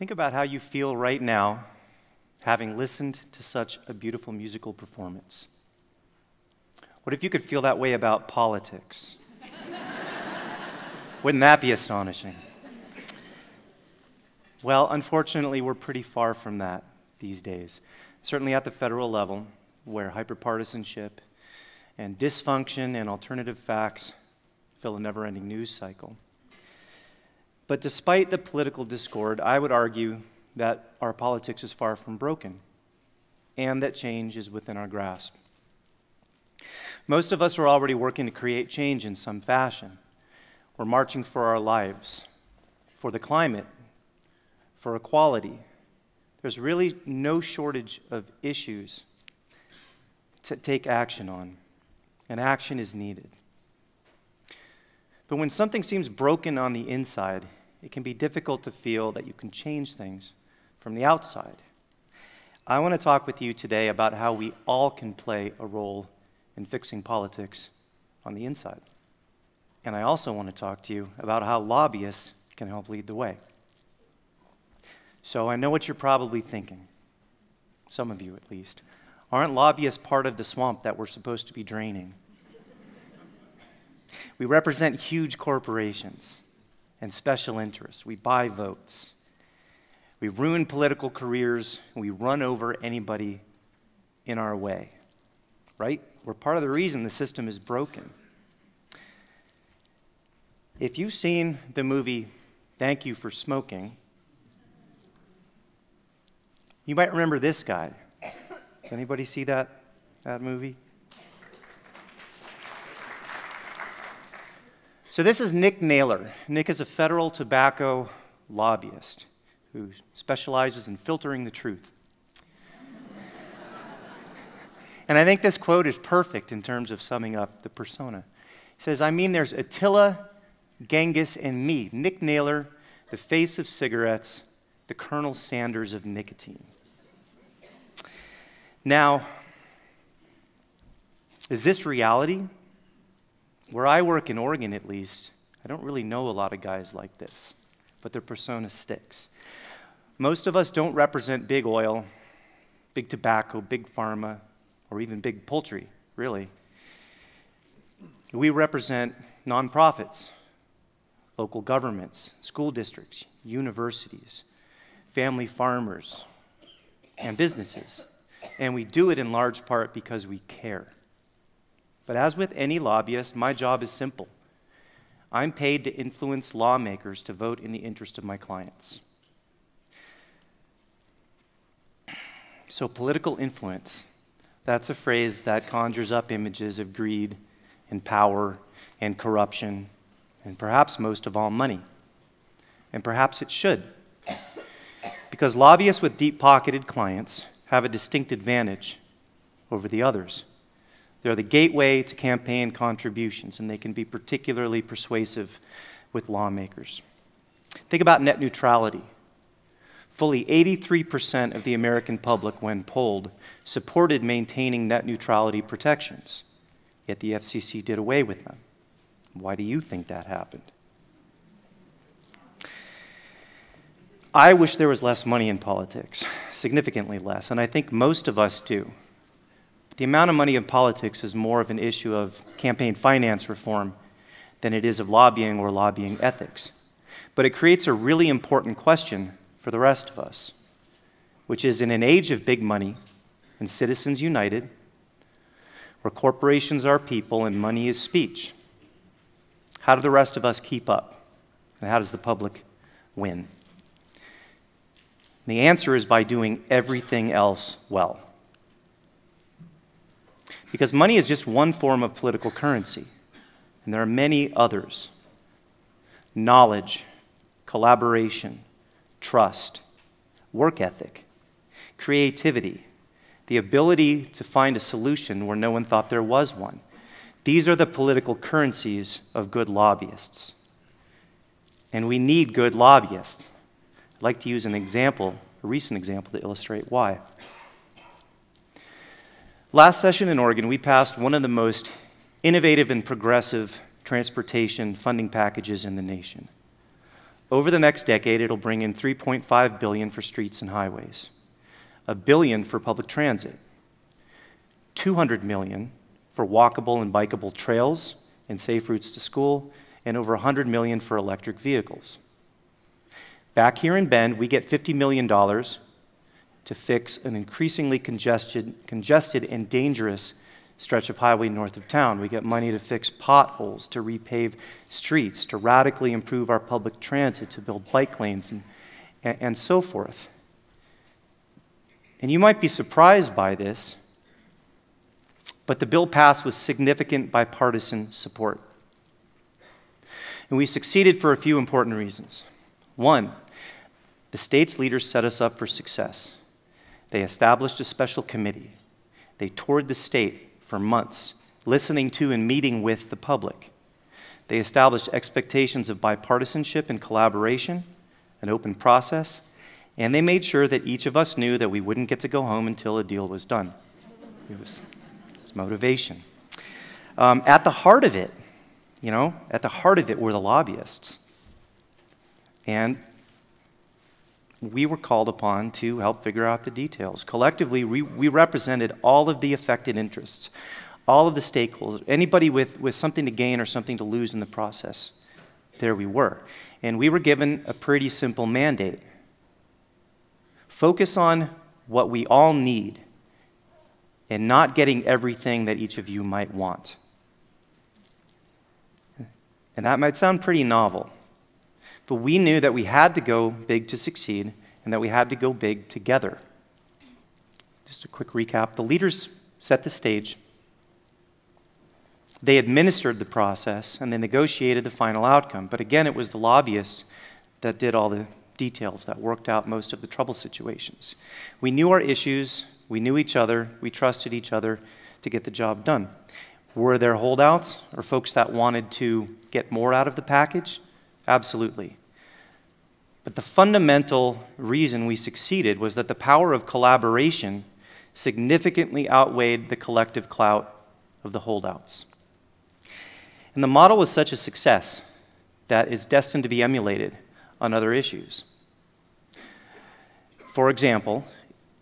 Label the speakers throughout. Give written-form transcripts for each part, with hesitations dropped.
Speaker 1: Think about how you feel right now, having listened to such a beautiful musical performance. What if you could feel that way about politics? Wouldn't that be astonishing? Well, unfortunately, we're pretty far from that these days. Certainly at the federal level, where hyperpartisanship and dysfunction and alternative facts fill a never-ending news cycle. But despite the political discord, I would argue that our politics is far from broken and that change is within our grasp. Most of us are already working to create change in some fashion. We're marching for our lives, for the climate, for equality. There's really no shortage of issues to take action on, and action is needed. But when something seems broken on the inside, it can be difficult to feel that you can change things from the outside. I want to talk with you today about how we all can play a role in fixing politics on the inside. And I also want to talk to you about how lobbyists can help lead the way. So I know what you're probably thinking, some of you at least. Aren't lobbyists part of the swamp that we're supposed to be draining? We represent huge corporations and special interests. We buy votes. We ruin political careers. We run over anybody in our way, right? We're part of the reason the system is broken. If you've seen the movie Thank You for Smoking, you might remember this guy. Does anybody see that movie? So this is Nick Naylor. Nick is a federal tobacco lobbyist who specializes in filtering the truth. And I think this quote is perfect in terms of summing up the persona. He says, I mean, there's Attila, Genghis, and me, Nick Naylor, the face of cigarettes, the Colonel Sanders of nicotine. Now, is this reality? Where I work in Oregon, at least, I don't really know a lot of guys like this, but their persona sticks. Most of us don't represent big oil, big tobacco, big pharma, or even big poultry, really. We represent nonprofits, local governments, school districts, universities, family farmers, and businesses. And we do it in large part because we care. But as with any lobbyist, my job is simple. I'm paid to influence lawmakers to vote in the interest of my clients. So political influence, that's a phrase that conjures up images of greed and power and corruption, and perhaps most of all, money. And perhaps it should. Because lobbyists with deep-pocketed clients have a distinct advantage over the others. They're the gateway to campaign contributions, and they can be particularly persuasive with lawmakers. Think about net neutrality. Fully 83% of the American public, when polled, supported maintaining net neutrality protections, yet the FCC did away with them. Why do you think that happened? I wish there was less money in politics, significantly less, and I think most of us do. The amount of money in politics is more of an issue of campaign finance reform than it is of lobbying or lobbying ethics. But it creates a really important question for the rest of us, which is, in an age of big money and citizens united, where corporations are people and money is speech, how do the rest of us keep up? And how does the public win? And the answer is by doing everything else well. Because money is just one form of political currency, and there are many others. Knowledge, collaboration, trust, work ethic, creativity, the ability to find a solution where no one thought there was one. These are the political currencies of good lobbyists. And we need good lobbyists. I'd like to use an example, a recent example, to illustrate why. Last session in Oregon, we passed one of the most innovative and progressive transportation funding packages in the nation. Over the next decade, it'll bring in $3.5 billion for streets and highways, $1 billion for public transit, $200 million for walkable and bikeable trails and safe routes to school, and over $100 million for electric vehicles. Back here in Bend, we get $50 million to fix an increasingly congested and dangerous stretch of highway north of town. We get money to fix potholes, to repave streets, to radically improve our public transit, to build bike lanes, and so forth. And you might be surprised by this, but the bill passed with significant bipartisan support. And we succeeded for a few important reasons. One, the state's leaders set us up for success. They established a special committee. They toured the state for months, listening to and meeting with the public. They established expectations of bipartisanship and collaboration, an open process, and they made sure that each of us knew that we wouldn't get to go home until a deal was done. It was motivation. At the heart of it, were the lobbyists. And we were called upon to help figure out the details. Collectively, we represented all of the affected interests, all of the stakeholders, anybody with something to gain or something to lose in the process. There we were. And we were given a pretty simple mandate. Focus on what we all need and not getting everything that each of you might want. And that might sound pretty novel, but we knew that we had to go big to succeed and that we had to go big together. Just a quick recap. The leaders set the stage. They administered the process and they negotiated the final outcome. But again, it was the lobbyists that did all the details, that worked out most of the trouble situations. We knew our issues, we knew each other, we trusted each other to get the job done. Were there holdouts or folks that wanted to get more out of the package? Absolutely. But the fundamental reason we succeeded was that the power of collaboration significantly outweighed the collective clout of the holdouts. And the model was such a success that it's destined to be emulated on other issues. For example,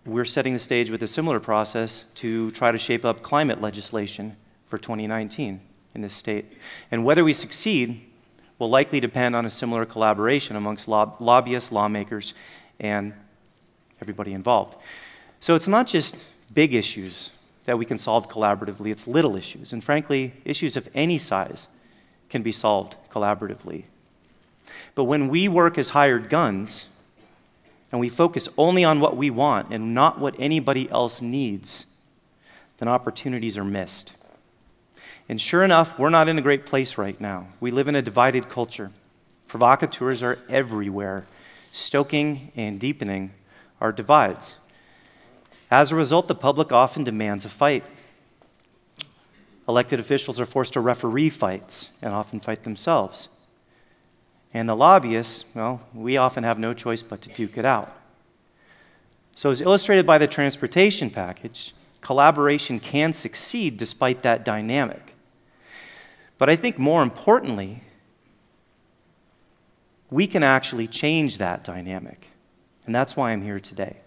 Speaker 1: we're setting the stage with a similar process to try to shape up climate legislation for 2019 in this state. And whether we succeed will likely depend on a similar collaboration amongst lobbyists, lawmakers, and everybody involved. So it's not just big issues that we can solve collaboratively, it's little issues. And frankly, issues of any size can be solved collaboratively. But when we work as hired guns, and we focus only on what we want and not what anybody else needs, then opportunities are missed. And sure enough, we're not in a great place right now. We live in a divided culture. Provocateurs are everywhere, stoking and deepening our divides. As a result, the public often demands a fight. Elected officials are forced to referee fights and often fight themselves. And the lobbyists, well, we often have no choice but to duke it out. So as illustrated by the transportation package, collaboration can succeed despite that dynamic. But I think more importantly, we can actually change that dynamic. And that's why I'm here today.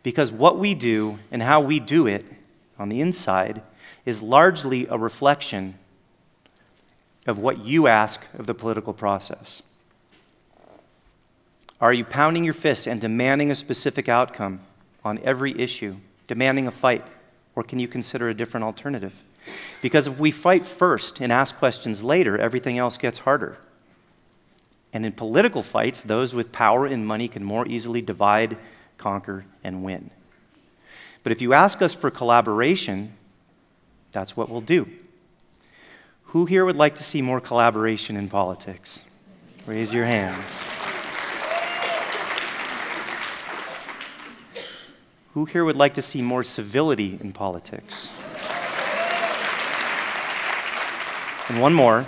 Speaker 1: Because what we do and how we do it on the inside is largely a reflection of what you ask of the political process. Are you pounding your fists and demanding a specific outcome on every issue, demanding a fight, or can you consider a different alternative? Because if we fight first and ask questions later, everything else gets harder. And in political fights, those with power and money can more easily divide, conquer, and win. But if you ask us for collaboration, that's what we'll do. Who here would like to see more collaboration in politics? Raise your hands. Who here would like to see more civility in politics? And one more.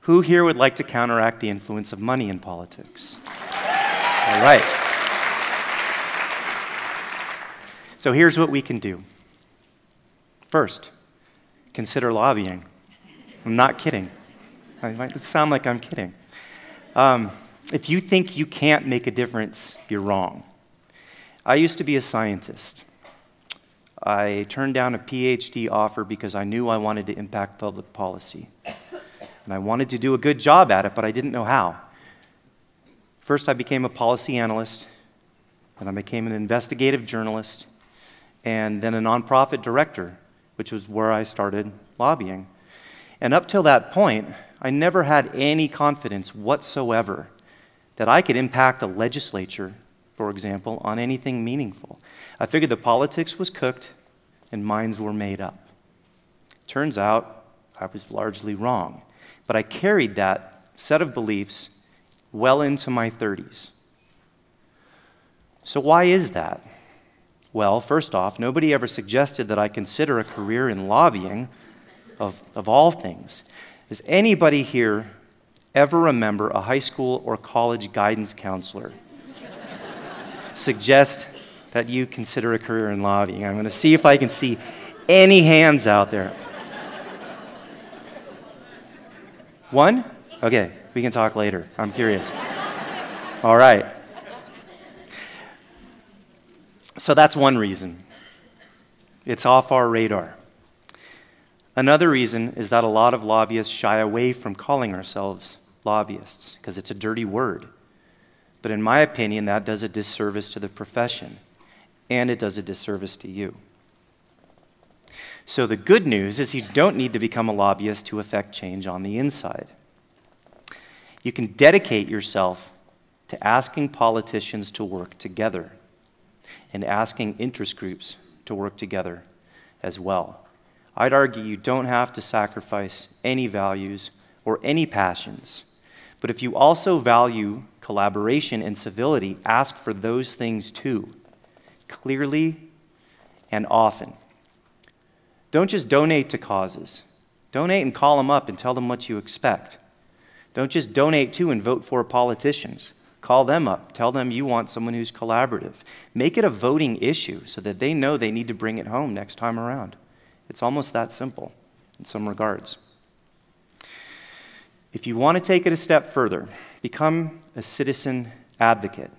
Speaker 1: Who here would like to counteract the influence of money in politics? All right. So here's what we can do. First, consider lobbying. I'm not kidding. It might sound like I'm kidding. If you think you can't make a difference, you're wrong. I used to be a scientist. I turned down a PhD offer because I knew I wanted to impact public policy. And I wanted to do a good job at it, but I didn't know how. First, I became a policy analyst, and I became an investigative journalist, and then a nonprofit director, which was where I started lobbying. And up till that point, I never had any confidence whatsoever that I could impact a legislature, for example, on anything meaningful. I figured the politics was cooked and minds were made up. Turns out I was largely wrong, but I carried that set of beliefs well into my 30s. So why is that? Well, first off, nobody ever suggested that I consider a career in lobbying, of all things. Does anybody here ever remember a high school or college guidance counselor suggest that you consider a career in lobbying? I'm going to see if I can see any hands out there. One? Okay, we can talk later. I'm curious. All right. So that's one reason. It's off our radar. Another reason is that a lot of lobbyists shy away from calling ourselves lobbyists because it's a dirty word. But in my opinion, that does a disservice to the profession, and it does a disservice to you. So the good news is you don't need to become a lobbyist to affect change on the inside. You can dedicate yourself to asking politicians to work together and asking interest groups to work together as well. I'd argue you don't have to sacrifice any values or any passions. But if you also value collaboration and civility, ask for those things too, clearly and often. Don't just donate to causes. Donate and call them up and tell them what you expect. Don't just donate to and vote for politicians. Call them up. Tell them you want someone who's collaborative. Make it a voting issue so that they know they need to bring it home next time around. It's almost that simple in some regards. If you want to take it a step further, become a citizen advocate.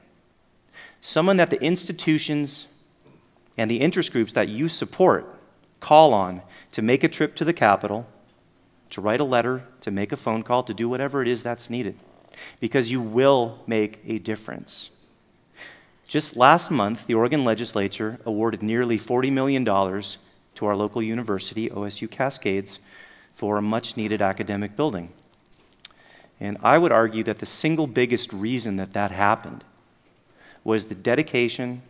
Speaker 1: Someone that the institutions and the interest groups that you support call on to make a trip to the Capitol, to write a letter, to make a phone call, to do whatever it is that's needed. Because you will make a difference. Just last month, the Oregon legislature awarded nearly $40 million to our local university, OSU Cascades, for a much-needed academic building. And I would argue that the single biggest reason that that happened was the dedication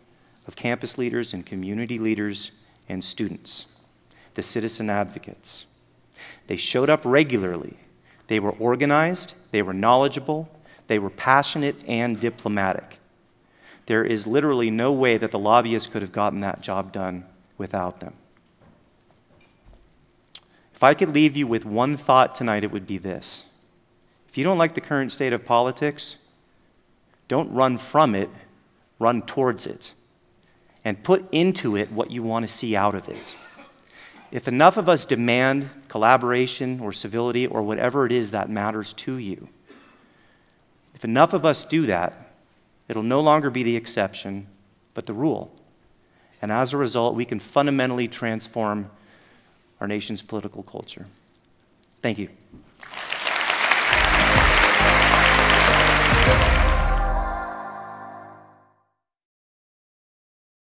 Speaker 1: of campus leaders and community leaders and students, the citizen advocates. They showed up regularly. They were organized, they were knowledgeable, they were passionate and diplomatic. There is literally no way that the lobbyists could have gotten that job done without them. If I could leave you with one thought tonight, it would be this. If you don't like the current state of politics, don't run from it, run towards it, and put into it what you want to see out of it. If enough of us demand collaboration or civility or whatever it is that matters to you, if enough of us do that, it'll no longer be the exception, but the rule. And as a result, we can fundamentally transform our nation's political culture. Thank you.